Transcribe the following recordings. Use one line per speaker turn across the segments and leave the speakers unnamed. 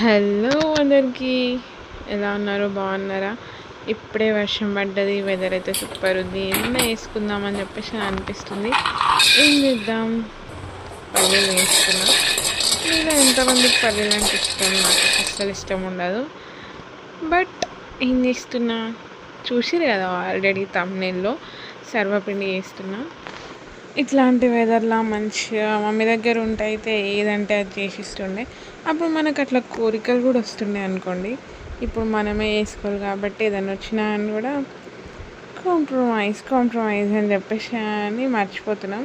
Hello అందరికీ, ఎలా ఉన్నారు? బాగున్నారా? ఇప్పుడే వర్షం పడ్డది, వెదర్ అయితే సూపర్ ఉంది. ఏమన్నా వేసుకుందామని చెప్పేసి అనిపిస్తుంది. ఏం చేద్దాం, పల్లీలు వేసుకున్నా. మీలో ఎంతమందికి పల్లీలు అంటే ఇష్టం? నాకు అస్సలు ఇష్టం ఉండదు. బట్ ఏం చేస్తున్నా, చూసిరు కదా ఆల్రెడీ తమ్నెల్లో సర్వపిండి చేస్తున్నా. ఇట్లాంటి వెదర్లో మంచిగా మమ్మీ దగ్గర ఉంటే అయితే ఏదంటే అది చేసిస్తుండే. అప్పుడు మనకు అట్లా కోరికలు కూడా వస్తుండే అనుకోండి. ఇప్పుడు మనమే వేసుకోవాలి కాబట్టి ఏదైనా వచ్చినా అని కూడా కాంప్రమైజ్ అని చెప్పేసి అని మర్చిపోతున్నాం.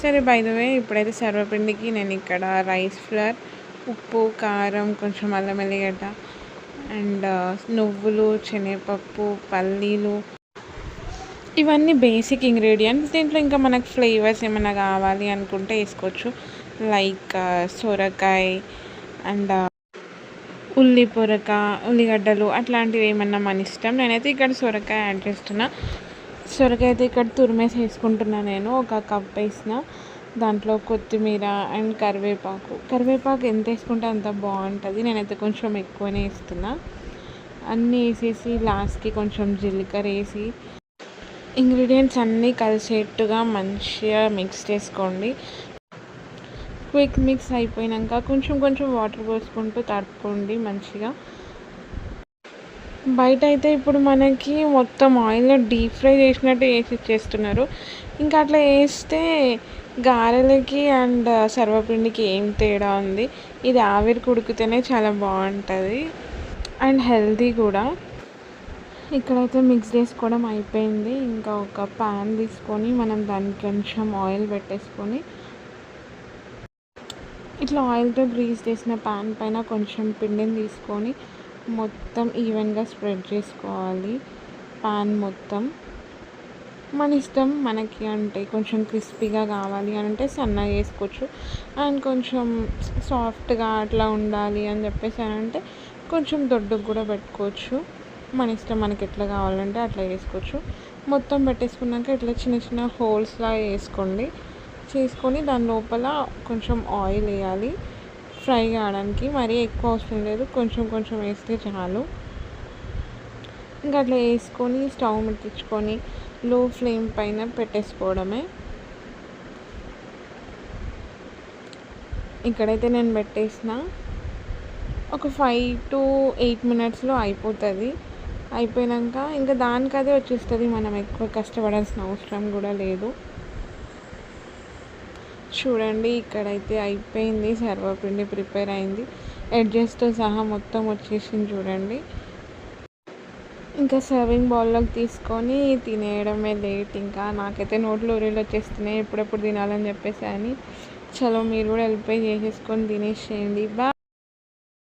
సరే, బై ద వే ఇప్పుడైతే సర్వపిండికి నేను ఇక్కడ రైస్ ఫ్లవర్, ఉప్పు, కారం, కొంచెం అల్లం ఎల్లిగడ్డ అండ్ నువ్వులు, శనగపప్పు, పల్లీలు, ఇవన్నీ బేసిక్ ఇంగ్రీడియంట్స్. దీంట్లో ఇంకా మనకు ఫ్లేవర్స్ ఏమైనా కావాలి అనుకుంటే వేసుకోవచ్చు. లైక్ సొరకాయ అండ్ ఉల్లిగడ్డలు అట్లాంటివి ఏమన్నా మన ఇష్టం. నేనైతే ఇక్కడ సొరకాయ యాడ్ చేస్తున్నా. సొరకాయ అయితే ఇక్కడ తురిమేసి వేసుకుంటున్నా. నేను ఒక కప్ వేసిన దాంట్లో కొత్తిమీర అండ్ కరివేపాకు ఎంత వేసుకుంటే అంత బాగుంటుంది. నేనైతే కొంచెం ఎక్కువనే వేస్తున్నా. అన్నీ వేసేసి లాస్ట్కి కొంచెం జీలకర్ర వేసి ఇంగ్రీడియంట్స్ అన్నీ కలిసేట్టుగా మంచిగా మిక్స్ చేసుకోండి. క్విక్ మిక్స్ అయిపోయాక కొంచెం వాటర్ పోసుకుంటూ తడుపుకోండి మంచిగా. బయట అయితే ఇప్పుడు మనకి మొత్తం ఆయిల్లో డీప్ ఫ్రై చేసినట్టు వేసి ఇచ్చేస్తున్నారు. ఇంకా అట్లా వేస్తే గారెలకి అండ్ సర్వపిండికి ఏం తేడా ఉంది? ఇది ఆవిరికి ఉడికితేనే చాలా బాగుంటుంది అండ్ హెల్తీ కూడా. ఇక్కడైతే మిక్స్ చేసుకోవడం అయిపోయింది. ఇంకా ఒక ప్యాన్ తీసుకొని మనం దానికి కొంచెం ఆయిల్ పెట్టేసుకొని ఇట్లా ఆయిల్తో గ్రీస్ చేసిన ప్యాన్ పైన కొంచెం పిండిని తీసుకొని మొత్తం ఈవెన్గా స్ప్రెడ్ చేసుకోవాలి. ప్యాన్ మొత్తం మన ఇష్టం. మనకి అంటే కొంచెం క్రిస్పీగా కావాలి అని అంటే సన్నగా వేసుకోవచ్చు. అండ్ కొంచెం సాఫ్ట్గా అట్లా ఉండాలి అని చెప్పేసి అని అంటే కొంచెం దొడ్డుగా కూడా పెట్టుకోవచ్చు. మన ఇష్టం, మనకి ఎట్లా కావాలంటే అట్లా వేసుకోవచ్చు. మొత్తం పెట్టేసుకున్నాక ఇట్లా చిన్న హోల్స్లా చేసుకొని దాని లోపల కొంచెం ఆయిల్ వేయాలి ఫ్రై కావడానికి. మరీ ఎక్కువ అవసరం లేదు, కొంచెం వేస్తే చాలు. ఇంకా అట్లా వేసుకొని స్టవ్ ముట్టించుకొని లో ఫ్లేమ్ పైన పెట్టేసుకోవడమే. ఇక్కడైతే నేను పెట్టేసిన ఒక 5 to 8 minutesలో అయిపోతుంది. అయిపోయాక ఇంకా దానికదే వచ్చేస్తుంది. మనం ఎక్కువ కష్టపడాల్సిన అవసరం కూడా లేదు. చూడండి, ఇక్కడైతే అయిపోయింది. సర్వపిండి ప్రిపేర్ అయింది. ఎడ్జెస్తో సహా మొత్తం వచ్చేసింది చూడండి. ఇంకా సర్వింగ్ బౌల్లోకి తీసుకొని తినేయడమే లేట్. ఇంకా నాకైతే నోట్లో ఊరిలో వచ్చేస్తున్నాయి ఎప్పుడెప్పుడు తినాలని చెప్పేసి అని. చలో, మీరు కూడా వెళ్ళిపోయి చేసేసుకొని తినేసేయండి. బాయ్.